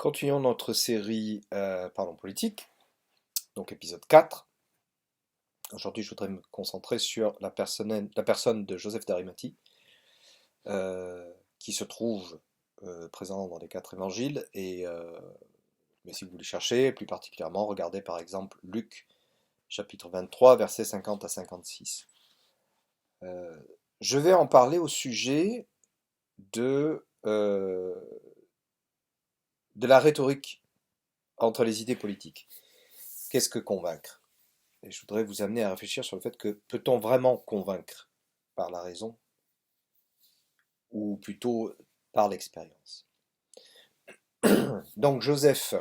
Continuons notre série politique, donc épisode 4. Aujourd'hui, je voudrais me concentrer sur la personne de Joseph d'Arimathie, qui se trouve présent dans les 4 évangiles. Mais si vous voulez chercher, plus particulièrement, regardez par exemple Luc, chapitre 23, versets 50 à 56. Je vais en parler au sujet de la rhétorique entre les idées politiques. Qu'est-ce que convaincre? Et je voudrais vous amener à réfléchir sur le fait que peut-on vraiment convaincre par la raison ou plutôt par l'expérience? Donc Joseph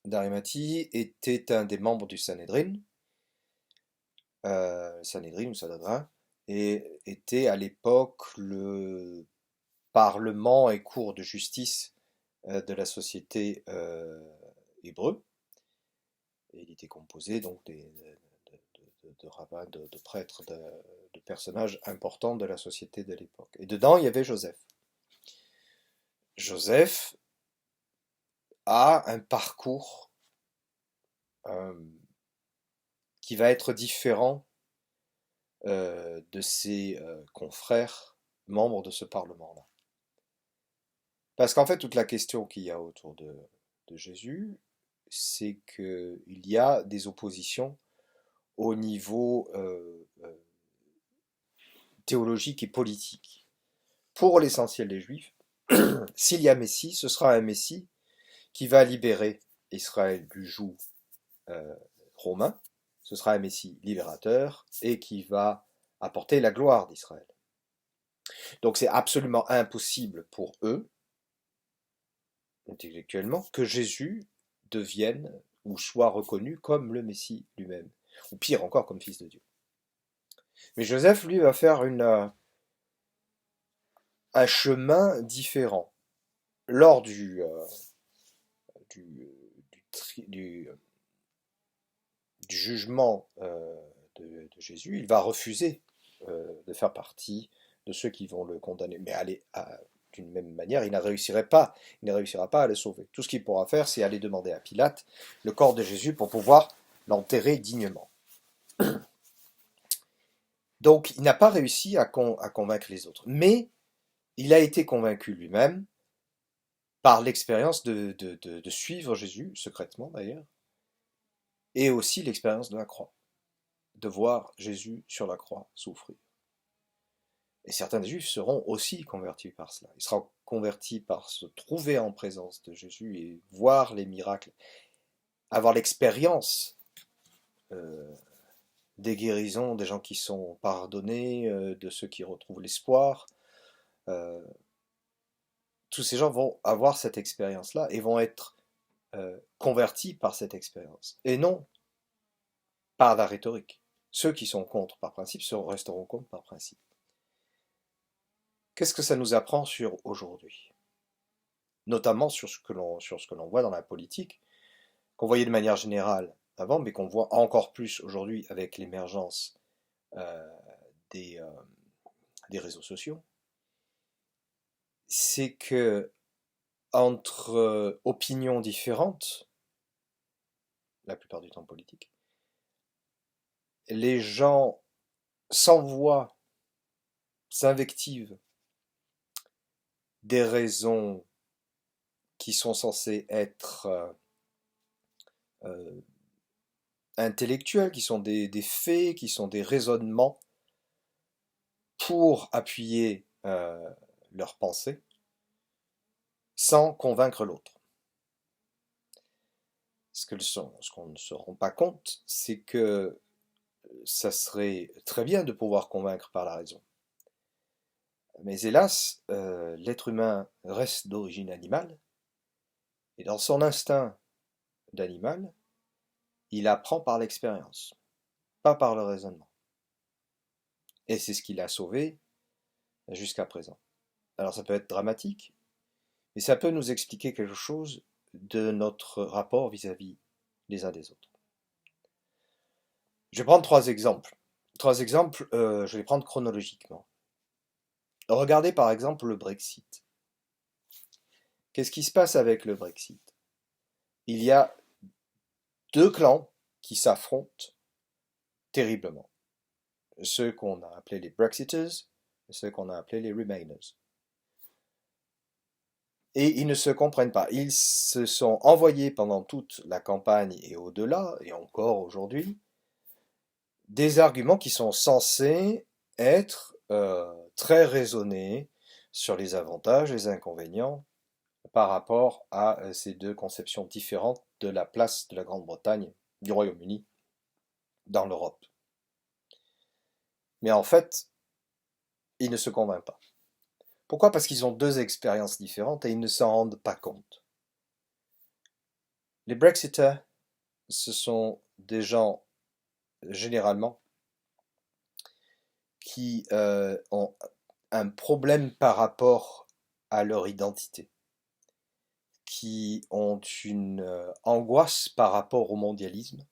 d'Arimathie était un des membres du Sanhédrin, Sanhédrin ou Sanhédrin, et était à l'époque le parlement et cour de justice de la société hébreu. Et il était composé donc de rabbins, de prêtres, de personnages importants de la société de l'époque. Et dedans, il y avait Joseph. Joseph a un parcours qui va être différent de ses confrères membres de ce Parlement-là. Parce qu'en fait, toute la question qu'il y a autour de Jésus, c'est qu'il y a des oppositions au niveau théologique et politique. Pour l'essentiel des Juifs, s'il y a Messie, ce sera un Messie qui va libérer Israël du joug romain. Ce sera un Messie libérateur et qui va apporter la gloire d'Israël. Donc c'est absolument impossible pour eux, intellectuellement, que Jésus devienne ou soit reconnu comme le Messie lui-même, ou pire encore comme fils de Dieu. Mais Joseph, lui, va faire un chemin différent. Lors du jugement de Jésus, il va refuser de faire partie de ceux qui vont le condamner. Mais d'une même manière, il ne réussira pas à le sauver. Tout ce qu'il pourra faire, c'est aller demander à Pilate le corps de Jésus pour pouvoir l'enterrer dignement. Donc, il n'a pas réussi à convaincre les autres. Mais il a été convaincu lui-même par l'expérience de suivre Jésus, secrètement d'ailleurs, et aussi l'expérience de la croix, de voir Jésus sur la croix souffrir. Et certains des Juifs seront aussi convertis par cela. Ils seront convertis par se trouver en présence de Jésus et voir les miracles, avoir l'expérience des guérisons, des gens qui sont pardonnés, de ceux qui retrouvent l'espoir. Tous ces gens vont avoir cette expérience-là et vont être convertis par cette expérience, et non par la rhétorique. Ceux qui sont contre par principe resteront contre par principe. Qu'est-ce que ça nous apprend sur aujourd'hui? Notamment sur ce que l'on voit dans la politique, qu'on voyait de manière générale avant, mais qu'on voit encore plus aujourd'hui avec l'émergence des réseaux sociaux. C'est que entre opinions différentes, la plupart du temps politiques, les gens s'envoient, s'invectivent des raisons qui sont censées être intellectuelles, qui sont des faits, qui sont des raisonnements pour appuyer leurs pensées, sans convaincre l'autre. Ce qu'on ne se rend pas compte, c'est que ça serait très bien de pouvoir convaincre par la raison. Mais hélas, l'être humain reste d'origine animale, et dans son instinct d'animal, il apprend par l'expérience, pas par le raisonnement. Et c'est ce qui l'a sauvé jusqu'à présent. Alors ça peut être dramatique, mais ça peut nous expliquer quelque chose de notre rapport vis-à-vis les uns des autres. Je vais prendre 3 exemples. 3 exemples, je vais les prendre chronologiquement. Regardez par exemple le Brexit. Qu'est-ce qui se passe avec le Brexit? Il y a deux clans qui s'affrontent terriblement. Ceux qu'on a appelés les Brexiters et ceux qu'on a appelés les Remainers. Et ils ne se comprennent pas. Ils se sont envoyés pendant toute la campagne et au-delà, et encore aujourd'hui, des arguments qui sont censés être très raisonnés sur les avantages et les inconvénients par rapport à ces deux conceptions différentes de la place de la Grande-Bretagne, du Royaume-Uni, dans l'Europe. Mais en fait, ils ne se convainquent pas. Pourquoi? Parce qu'ils ont deux expériences différentes et ils ne s'en rendent pas compte. Les Brexiters, ce sont des gens, généralement, qui ont un problème par rapport à leur identité, qui ont une angoisse par rapport au mondialisme,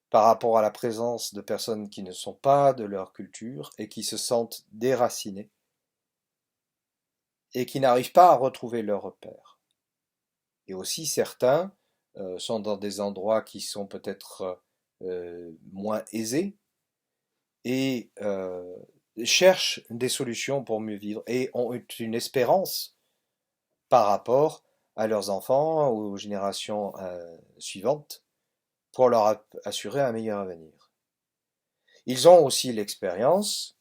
par rapport à la présence de personnes qui ne sont pas de leur culture et qui se sentent déracinées et qui n'arrivent pas à retrouver leur repère. Et aussi certains sont dans des endroits qui sont peut-être moins aisés et cherchent des solutions pour mieux vivre et ont une espérance par rapport à leurs enfants ou aux générations suivantes pour leur assurer un meilleur avenir. Ils ont aussi l'expérience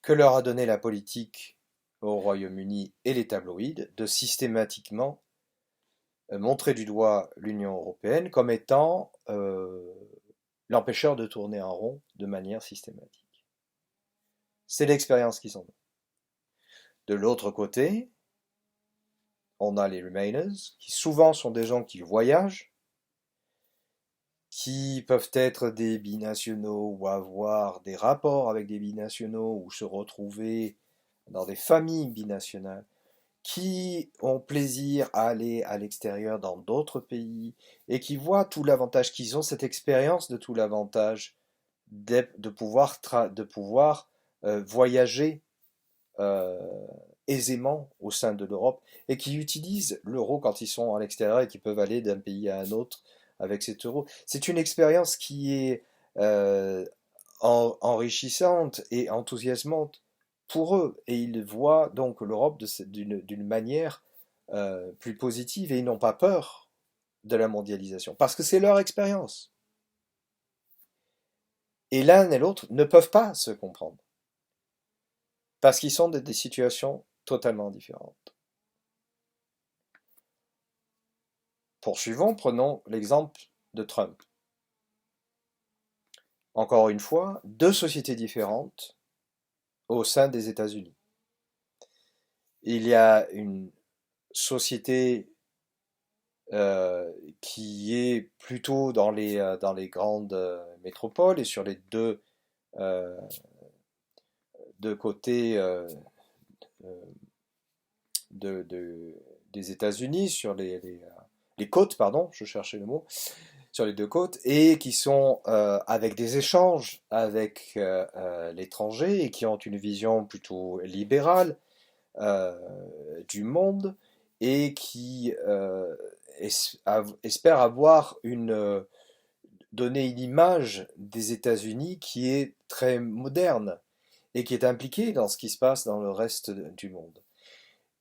que leur a donnée la politique au Royaume-Uni et les tabloïds de systématiquement montrer du doigt l'Union européenne comme étant l'empêcheur de tourner en rond de manière systématique. C'est l'expérience qu'ils ont. De l'autre côté, on a les Remainers, qui souvent sont des gens qui voyagent, qui peuvent être des binationaux ou avoir des rapports avec des binationaux ou se retrouver dans des familles binationales, qui ont plaisir à aller à l'extérieur dans d'autres pays et qui voient tout l'avantage qu'ils ont, cette expérience de tout l'avantage de pouvoir, voyager euh, aisément au sein de l'Europe et qui utilisent l'euro quand ils sont à l'extérieur et qui peuvent aller d'un pays à un autre avec cet euro. C'est une expérience qui est enrichissante et enthousiasmante pour eux et ils voient donc l'Europe d'une manière plus positive et ils n'ont pas peur de la mondialisation parce que c'est leur expérience. Et l'un et l'autre ne peuvent pas se comprendre parce qu'ils sont dans des situations totalement différentes. Poursuivons, prenons l'exemple de Trump. Encore une fois, deux sociétés différentes au sein des États-Unis. Il y a une société qui est plutôt dans les grandes métropoles et sur les euh, deux côtés des États-Unis, sur les côtes, pardon, je cherchais le mot, sur les deux côtes, et qui sont avec des échanges avec l'étranger et qui ont une vision plutôt libérale euh, du monde et qui espèrent avoir donner une image des États-Unis qui est très moderne et qui est impliquée dans ce qui se passe dans le reste du monde.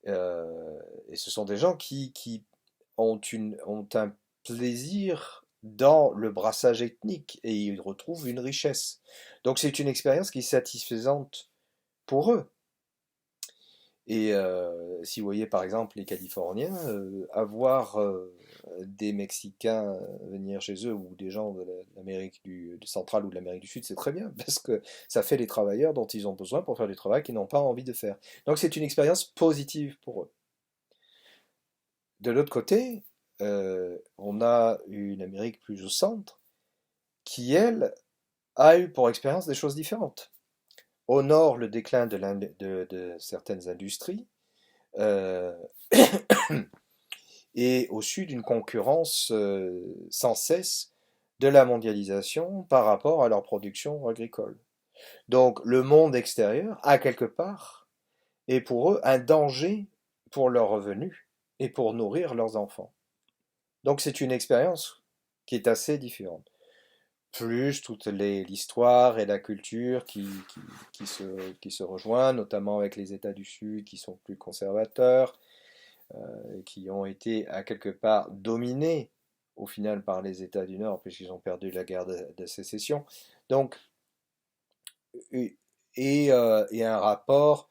Et ce sont des gens qui ont un plaisir dans le brassage ethnique et ils retrouvent une richesse. Donc c'est une expérience qui est satisfaisante pour eux. Et si vous voyez par exemple les Californiens, avoir des Mexicains venir chez eux ou des gens de l'Amérique centrale ou de l'Amérique du Sud, c'est très bien parce que ça fait les travailleurs dont ils ont besoin pour faire du travail qu'ils n'ont pas envie de faire. Donc c'est une expérience positive pour eux. De l'autre côté, on a une Amérique plus au centre qui, elle, a eu pour expérience des choses différentes. Au nord, le déclin de certaines industries, euh, et au sud, une concurrence sans cesse de la mondialisation par rapport à leur production agricole. Donc le monde extérieur, à quelque part, est pour eux un danger pour leurs revenus et pour nourrir leurs enfants. Donc c'est une expérience qui est assez différente. Plus toute l'histoire et la culture qui se rejoignent, notamment avec les États du Sud qui sont plus conservateurs, qui ont été à quelque part dominés au final par les États du Nord, puisqu'ils ont perdu la guerre de sécession. Donc, et un rapport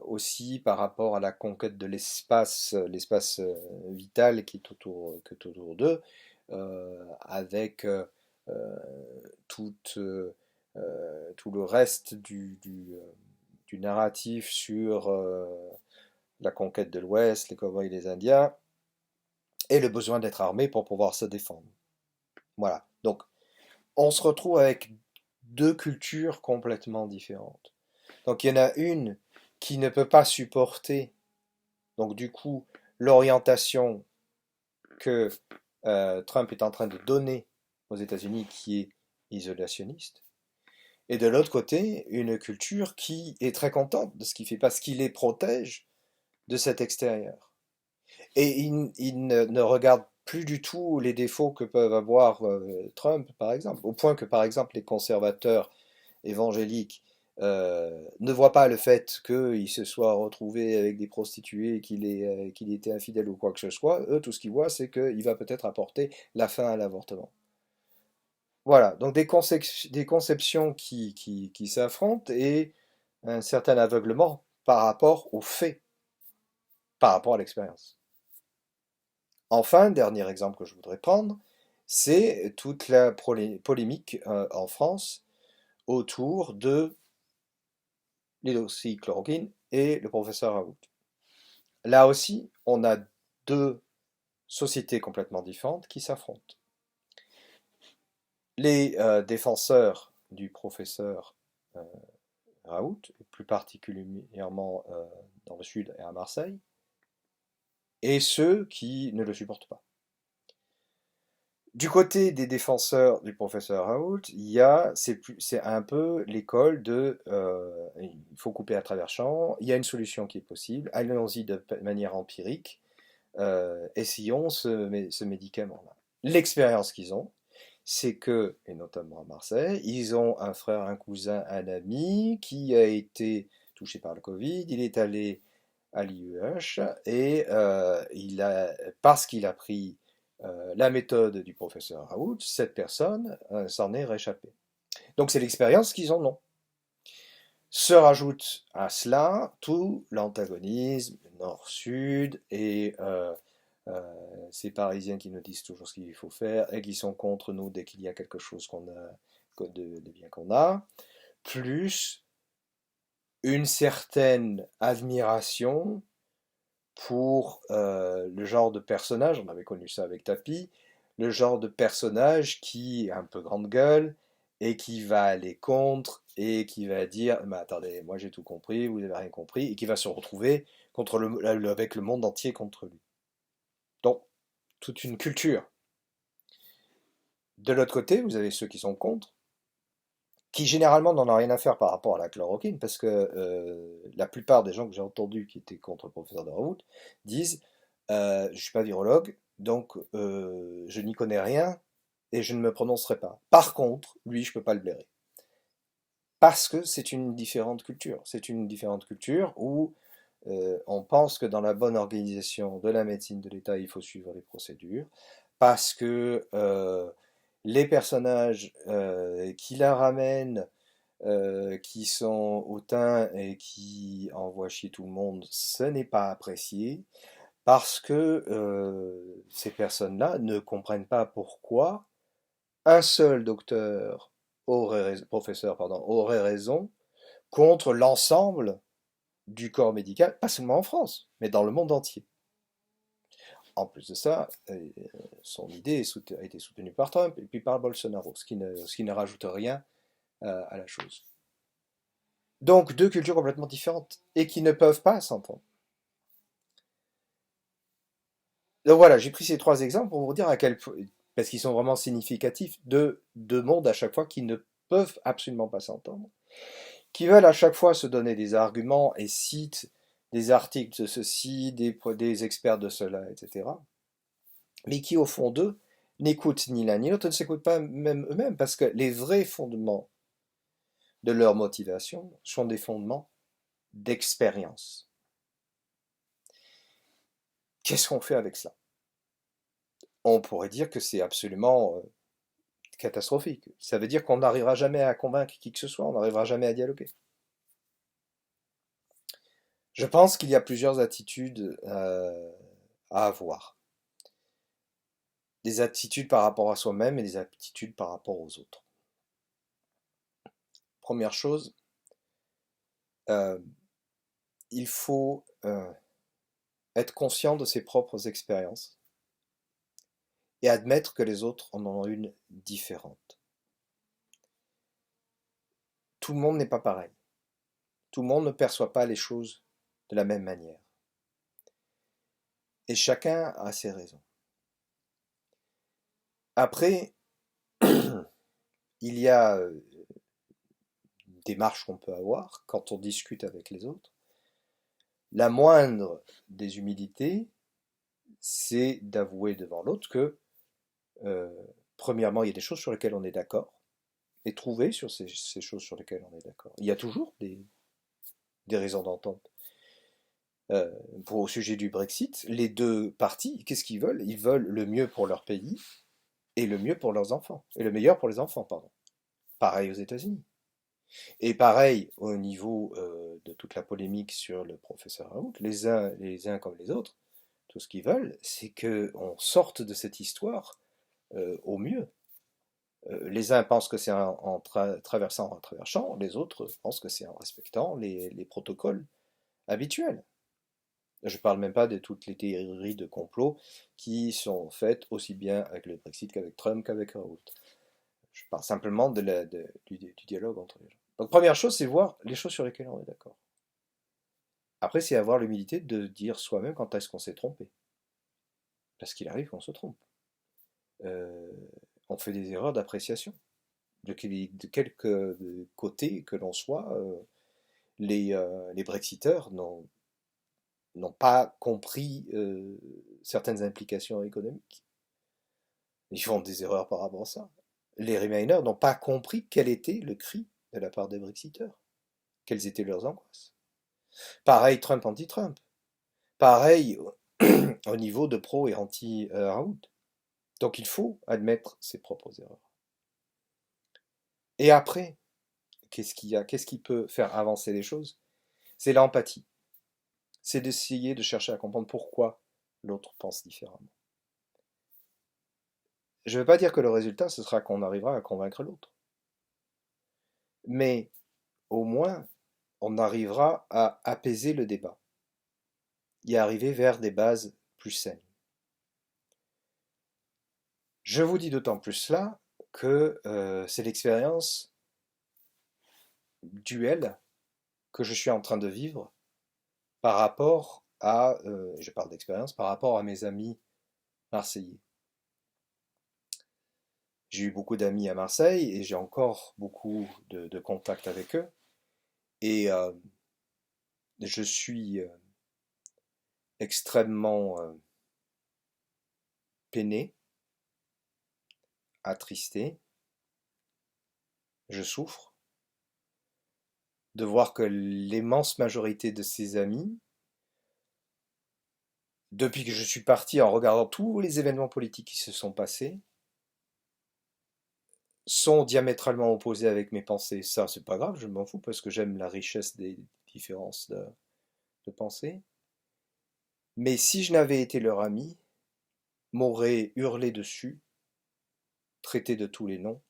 aussi par rapport à la conquête de l'espace, l'espace vital qui est autour d'eux, avec tout, tout le reste du narratif sur la conquête de l'Ouest, les cowboys et les Indiens, et le besoin d'être armé pour pouvoir se défendre. Voilà. Donc, on se retrouve avec deux cultures complètement différentes. Donc, il y en a une qui ne peut pas supporter, donc du coup, l'orientation que Trump est en train de donner aux États-Unis, qui est isolationniste. Et de l'autre côté, une culture qui est très contente de ce qu'il fait, parce qu'il les protège de cet extérieur. Et il ne regarde plus du tout les défauts que peuvent avoir Trump, par exemple, au point que, par exemple, les conservateurs évangélique ne voit pas le fait qu'il se soit retrouvé avec des prostituées, qu'il était infidèle ou quoi que ce soit. Eux, tout ce qu'ils voient, c'est qu'il va peut-être apporter la fin à l'avortement. Voilà, donc des conceptions qui s'affrontent et un certain aveuglement par rapport aux faits, par rapport à l'expérience. Enfin, dernier exemple que je voudrais prendre, c'est toute la polémique en France autour de l'hydroxychloroquine et le professeur Raoult. Là aussi, on a deux sociétés complètement différentes qui s'affrontent. Les défenseurs du professeur Raoult, plus particulièrement dans le sud et à Marseille, et ceux qui ne le supportent pas. Du côté des défenseurs du professeur Raoult, c'est un peu l'école de il faut couper à travers champs, il y a une solution qui est possible, allons-y de manière empirique, essayons ce médicament-là. L'expérience qu'ils ont, c'est que, et notamment à Marseille, ils ont un frère, un cousin, un ami qui a été touché par le Covid, il est allé à l'IUH et parce qu'il a pris la méthode du professeur Raoult, cette personne s'en est réchappée. Donc c'est l'expérience qu'ils en ont. Se rajoute à cela tout l'antagonisme nord-sud et ces Parisiens qui nous disent toujours ce qu'il faut faire et qui sont contre nous dès qu'il y a quelque chose de bien qu'on a, plus une certaine admiration pour le genre de personnage, on avait connu ça avec Tapi, le genre de personnage qui est un peu grande gueule et qui va aller contre et qui va dire mais attendez, moi j'ai tout compris, vous n'avez rien compris, et qui va se retrouver avec le monde entier contre lui. Donc, toute une culture. De l'autre côté, vous avez ceux qui sont contre, qui généralement n'en ont rien à faire par rapport à la chloroquine, parce que la plupart des gens que j'ai entendus qui étaient contre le professeur de Raoult disent je ne suis pas virologue, donc je n'y connais rien et je ne me prononcerai pas. Par contre, lui, je ne peux pas le blairer. Parce que c'est une différente culture. C'est une différente culture où on pense que dans la bonne organisation de la médecine de l'État, il faut suivre les procédures, parce que les personnages qui la ramènent, qui sont hautains et qui envoient chier tout le monde, ce n'est pas apprécié, parce que ces personnes-là ne comprennent pas pourquoi un seul professeur aurait raison contre l'ensemble du corps médical, pas seulement en France, mais dans le monde entier. En plus de ça, son idée a été soutenue par Trump et puis par Bolsonaro, ce qui ne rajoute rien à la chose. Donc deux cultures complètement différentes et qui ne peuvent pas s'entendre. Donc voilà, j'ai pris ces trois exemples pour vous dire à quel point, parce qu'ils sont vraiment significatifs, de deux mondes à chaque fois qui ne peuvent absolument pas s'entendre, qui veulent à chaque fois se donner des arguments et citent des articles de ceci, des experts de cela, etc. Mais qui, au fond d'eux, n'écoutent ni l'un ni l'autre, ne s'écoutent pas même eux-mêmes, parce que les vrais fondements de leur motivation sont des fondements d'expérience. Qu'est-ce qu'on fait avec cela? On pourrait dire que c'est absolument catastrophique. Ça veut dire qu'on n'arrivera jamais à convaincre qui que ce soit, on n'arrivera jamais à dialoguer. Je pense qu'il y a plusieurs attitudes à avoir. Des attitudes par rapport à soi-même et des attitudes par rapport aux autres. Première chose, il faut être conscient de ses propres expériences et admettre que les autres en ont une différente. Tout le monde n'est pas pareil. Tout le monde ne perçoit pas les choses de la même manière. Et chacun a ses raisons. Après, il y a une démarche qu'on peut avoir quand on discute avec les autres. La moindre des humilités, c'est d'avouer devant l'autre que, premièrement, il y a des choses sur lesquelles on est d'accord, et trouver sur ces choses sur lesquelles on est d'accord. Il y a toujours des raisons d'entente. Au sujet du Brexit, les deux parties, qu'est-ce qu'ils veulent? Ils veulent le mieux pour leur pays et le mieux pour leurs enfants. Et le meilleur pour les enfants, pardon. Pareil aux États-Unis. Et pareil au niveau de toute la polémique sur le professeur Raoult, les uns comme les autres, tout ce qu'ils veulent, c'est qu'on sorte de cette histoire au mieux. Les uns pensent que c'est en traversant, en traversant, les autres pensent que c'est en respectant les protocoles habituels. Je ne parle même pas de toutes les théories de complot qui sont faites aussi bien avec le Brexit qu'avec Trump qu'avec Raoult. Je parle simplement du dialogue entre les gens. Donc première chose, c'est voir les choses sur lesquelles on est d'accord. Après, c'est avoir l'humilité de dire soi-même quand est-ce qu'on s'est trompé. Parce qu'il arrive qu'on se trompe. Euh, on fait des erreurs d'appréciation. De quelque côté que l'on soit, les Brexiteurs n'ont pas compris certaines implications économiques. Ils font des erreurs par rapport à ça. Les Remainers n'ont pas compris quel était le cri de la part des Brexiteurs. Quelles étaient leurs angoisses. Pareil Trump anti-Trump. Pareil au niveau de pro et anti-Raoult. Donc il faut admettre ses propres erreurs. Et après, qu'est-ce qu'il y a? Qu'est-ce qui peut faire avancer les choses? C'est l'empathie. C'est d'essayer de chercher à comprendre pourquoi l'autre pense différemment. Je ne veux pas dire que le résultat, ce sera qu'on arrivera à convaincre l'autre. Mais au moins, on arrivera à apaiser le débat et à arriver vers des bases plus saines. Je vous dis d'autant plus cela que c'est l'expérience duel que je suis en train de vivre par rapport à, je parle d'expérience, par rapport à mes amis marseillais. J'ai eu beaucoup d'amis à Marseille et j'ai encore beaucoup de contacts avec eux. Et je suis extrêmement peiné, attristé, je souffre de voir que l'immense majorité de ces amis, depuis que je suis parti en regardant tous les événements politiques qui se sont passés, sont diamétralement opposés avec mes pensées. Ça, c'est pas grave, je m'en fous parce que j'aime la richesse des différences de pensée. Mais si je n'avais été leur ami, m'auraient hurlé dessus, traité de tous les noms,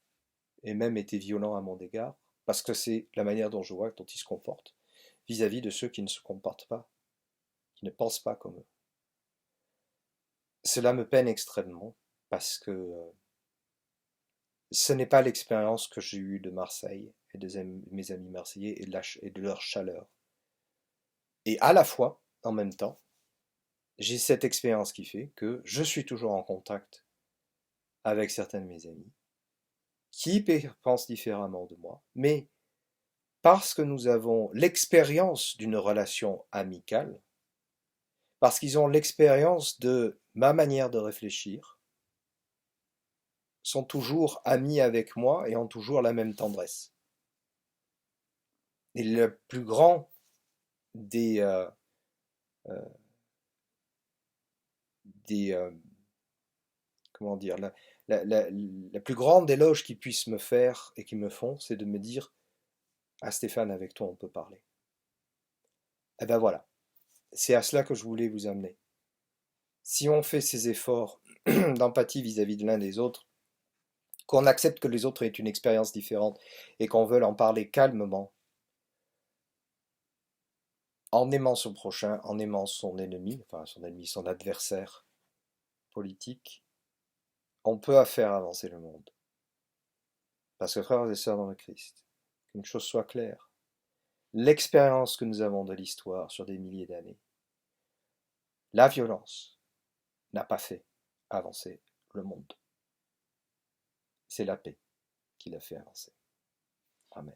et même été violent à mon égard, parce que c'est la manière dont je vois, dont ils se comportent, vis-à-vis de ceux qui ne se comportent pas, qui ne pensent pas comme eux. Cela me peine extrêmement, parce que ce n'est pas l'expérience que j'ai eue de Marseille et de mes amis marseillais et de leur chaleur. Et à la fois, en même temps, j'ai cette expérience qui fait que je suis toujours en contact avec certains de mes amis qui pensent différemment de moi, mais parce que nous avons l'expérience d'une relation amicale, parce qu'ils ont l'expérience de ma manière de réfléchir, sont toujours amis avec moi et ont toujours la même tendresse. Et le plus grand des, euh, des comment dire, la plus grande éloge qu'ils puissent me faire et qu'ils me font, c'est de me dire, ah Stéphane, avec toi on peut parler. Et ben voilà, c'est à cela que je voulais vous amener. Si on fait ces efforts d'empathie vis-à-vis de l'un des autres, qu'on accepte que les autres aient une expérience différente et qu'on veuille en parler calmement, en aimant son prochain, en aimant son ennemi, son adversaire politique, on peut faire avancer le monde. Parce que frères et sœurs dans le Christ, qu'une chose soit claire, l'expérience que nous avons de l'histoire sur des milliers d'années, la violence n'a pas fait avancer le monde. C'est la paix qui l'a fait avancer. Amen.